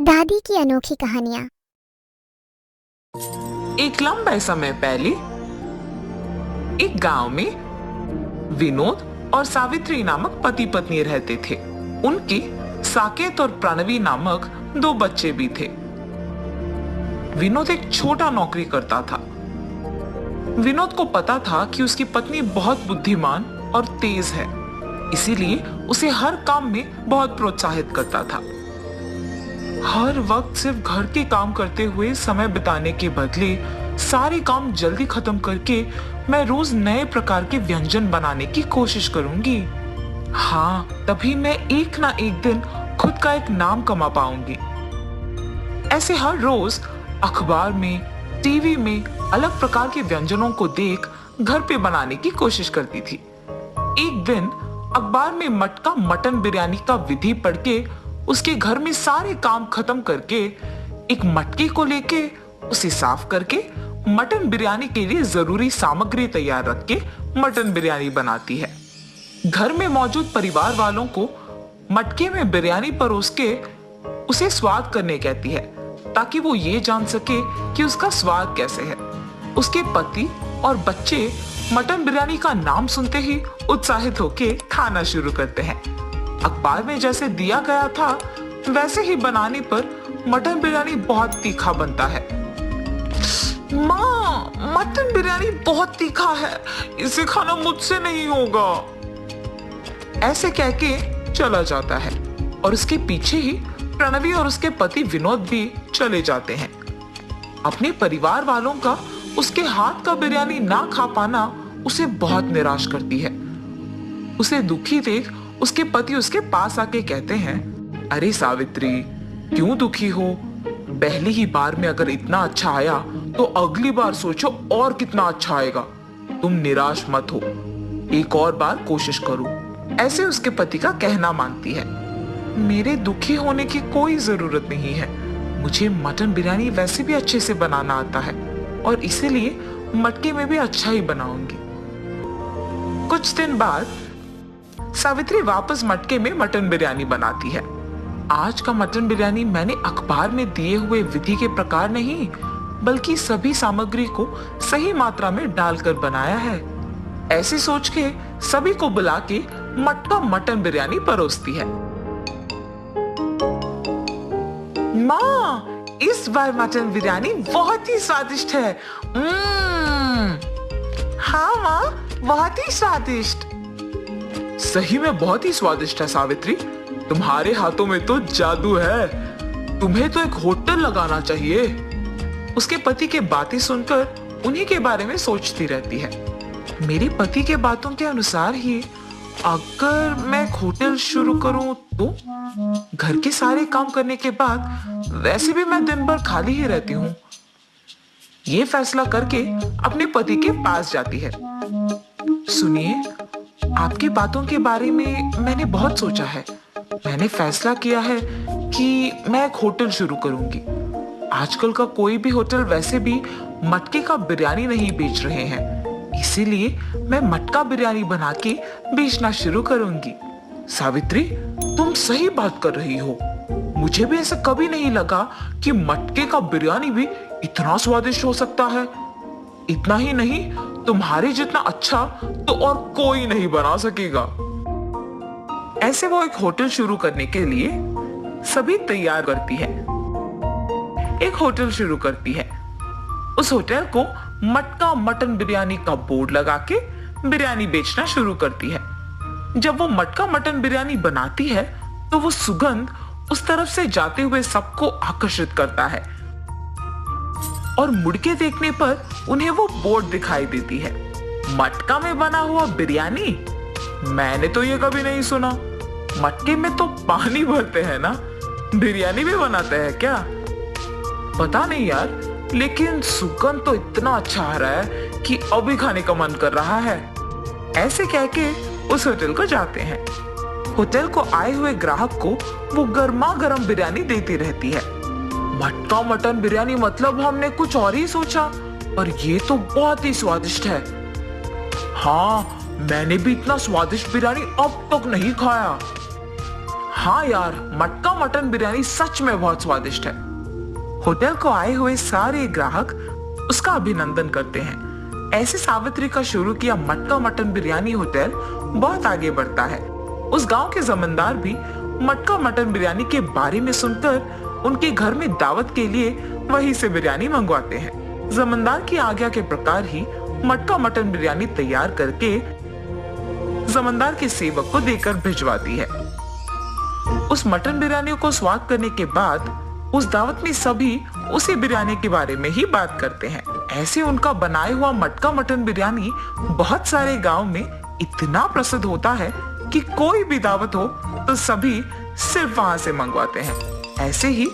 दादी की अनोखी कहानियां। एक लंबे समय पहले एक गांव में विनोद और सावित्री नामक पति पत्नी रहते थे। उनके साकेत और प्रणवी नामक 2 बच्चे भी थे। विनोद एक छोटा नौकरी करता था। विनोद को पता था कि उसकी पत्नी बहुत बुद्धिमान और तेज है, इसीलिए उसे हर काम में बहुत प्रोत्साहित करता था। हर वक्त सिर्फ घर के काम करते हुए समय बिताने के बदले सारे काम जल्दी खत्म करके मैं रोज नए प्रकार के व्यंजन बनाने की कोशिश करूंगी। हाँ, तभी मैं एक ना एक दिन खुद का एक नाम कमा पाऊंगी। ऐसे हर रोज अखबार में, टीवी में अलग प्रकार के व्यंजनों को देख घर पे बनाने की कोशिश करती थी। एक दिन अखबार में मटका मटन बिरयानी का विधि पढ़ के उसके घर में सारे काम खत्म करके एक मटके को लेके उसे साफ करके मटन बिरयानी के लिए जरूरी सामग्री तैयार रख के मटन बिरयानी बनाती है। घर में मौजूद परिवार वालों को मटके में बिरयानी परोस के उसे स्वाद करने कहती है, ताकि वो ये जान सके कि उसका स्वाद कैसे है। उसके पति और बच्चे मटन बिरयानी का नाम सुनते ही उत्साहित होके खाना शुरू करते हैं। अखबार में जैसे दिया गया था वैसे ही बनाने पर मटन बिरयानी बहुत तीखा बनता है। माँ, मटन बिरयानी बहुत तीखा है, इसे खाना मुझसे नहीं होगा, ऐसे कह के चला जाता है। और उसके पीछे ही प्रणवी और उसके पति विनोद भी चले जाते हैं। अपने परिवार वालों का उसके हाथ का बिरयानी ना खा पाना उसे बहुत निराश करती है। उसे दुखी देख उसके पति उसके पास आके कहते हैं, अरे सावित्री, क्यों दुखी हो? पहली ही बार में अगर इतना अच्छा आया तो अगली बार सोचो और कितना अच्छा आएगा। तुम निराश मत हो, एक और बार कोशिश करो, ऐसे उसके पति का कहना मानती है। मेरे दुखी होने की कोई जरूरत नहीं है, मुझे मटन बिरयानी वैसे भी अच्छे से बनाना आता है और इसीलिए मटके में भी अच्छा ही बनाऊंगी। कुछ दिन बाद सावित्री वापस मटके में मटन बिरयानी बनाती है। आज का मटन बिरयानी मैंने अखबार में दिए हुए विधि के प्रकार नहीं, बल्कि सभी सामग्री को सही मात्रा में डालकर बनाया है। ऐसे सोच के सभी को बुला के मटका मटन बिरयानी परोसती है। माँ, इस बार मटन बिरयानी बहुत ही स्वादिष्ट है। हाँ माँ, बहुत ही स्वादिष्ट। सही में बहुत ही स्वादिष्ट है सावित्री, तुम्हारे हाथों में तो जादू है, तुम्हें तो एक होटल लगाना चाहिए। उसके पति के बातें सुनकर उन्हीं के बारे में सोचती रहती है। मेरे पति के बातों के अनुसार ही अगर मैं एक होटल शुरू करूं तो घर के सारे काम करने के बाद वैसे भी मैं दिन भर खाली ही रहती हूँ। ये फैसला करके अपने पति के पास जाती है। सुनिए, आपकी बातों के बारे में मैंने बहुत सोचा है। मैंने फैसला किया है कि मैं एक होटल शुरू करूंगी। आजकल का कोई भी होटल वैसे भी मटके का बिरयानी नहीं बेच रहे हैं, इसीलिए मैं मटका बिरयानी बना के बेचना शुरू करूंगी। सावित्री, तुम सही बात कर रही हो। मुझे भी ऐसा कभी नहीं लगा कि मटके का बिरयानी भी इतना स्वादिष्ट हो सकता है। इतना ही नहीं, तुम्हारे जितना अच्छा तो और कोई नहीं बना सकेगा। ऐसे वो एक होटल शुरू करने के लिए सभी तैयार करती है। एक होटल शुरू करती है। उस होटल को मटका मटन बिरयानी का बोर्ड लगा के बिरयानी बेचना शुरू करती है। जब वो मटका मटन बिरयानी बनाती है तो वो सुगंध उस तरफ से जाते हुए सबको आकर्षित करता है और मुड़ के देखने पर उन्हें वो बोर्ड दिखाई देती है, मटका में बना हुआ बिरयानी। मैंने तो ये कभी नहीं सुना। मटके में तो पानी भरते हैं ना, बिरयानी भी बनाते हैं क्या? पता नहीं यार, लेकिन सुगंध तो इतना अच्छा आ रहा है कि अभी खाने का मन कर रहा है। ऐसे कह के उस होटल को जाते हैं। होटल को आए हुए ग्राहक को वो गर्मा गर्म बिरयानी देती रहती है। मटका मटन बिरयानी मतलब हमने कुछ और ही सोचा, पर ये तो बहुत ही स्वादिष्ट है। हाँ, मैंने भी इतना स्वादिष्ट बिरयानी अब तक नहीं खाया। हाँ यार, मटका मटन बिरयानी सच में बहुत स्वादिष्ट है। होटल को आए हुए सारे ग्राहक उसका अभिनंदन करते हैं। ऐसे सावित्री का शुरू किया मटका मटन बिरयानी होटल बहुत आगे बढ़ता है। उस गांव के जमींदार भी मटका मटन बिरयानी के बारे में सुनकर उनके घर में दावत के लिए वहीं से बिरयानी मंगवाते हैं। जमींदार की आज्ञा के प्रकार ही मटका मटन बिरयानी तैयार करके जमींदार के सेवक को देकर भिजवाती है। उस मटन बिरयानी को स्वाद करने के बाद उस दावत में सभी उसी बिरयानी के बारे में ही बात करते हैं। ऐसे उनका बनाया हुआ मटका मटन बिरयानी बहुत सारे गांव में इतना प्रसिद्ध होता है कि कोई भी दावत हो तो सभी सिर्फ वहां से मंगवाते हैं। ऐसे ही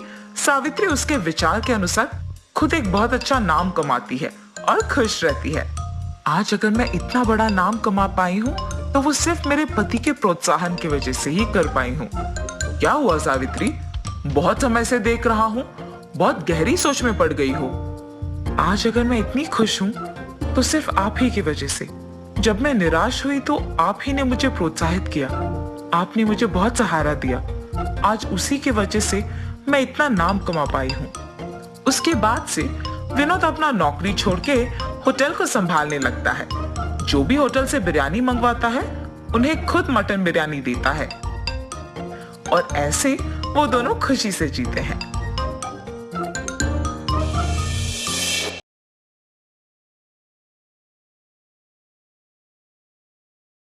सावित्री उसके विचार के अनुसार खुद एक बहुत अच्छा नाम कमाती है और खुश रहती है। आज अगर मैं इतना बड़ा नाम कमा पाई हूँ तो वो सिर्फ मेरे पति के प्रोत्साहन की वजह से ही कर पाई हूँ। क्या हुआ सावित्री? बहुत समय से देख रहा हूँ, बहुत गहरी सोच में पड़ गई हो। आज अगर मैं इतनी खुश हूँ तो सिर्फ आप ही की वजह से। जब मैं निराश हुई तो आप ही ने मुझे प्रोत्साहित किया, आपने मुझे बहुत सहारा दिया। आज उसी की वजह से मैं इतना नाम कमा पाई हूँ। उसके बाद से विनोद अपना नौकरी छोड़ के होटल को संभालने लगता है। जो भी होटल से बिरयानी मंगवाता है उन्हें खुद मटन बिरयानी देता है और ऐसे वो दोनों खुशी से जीते हैं।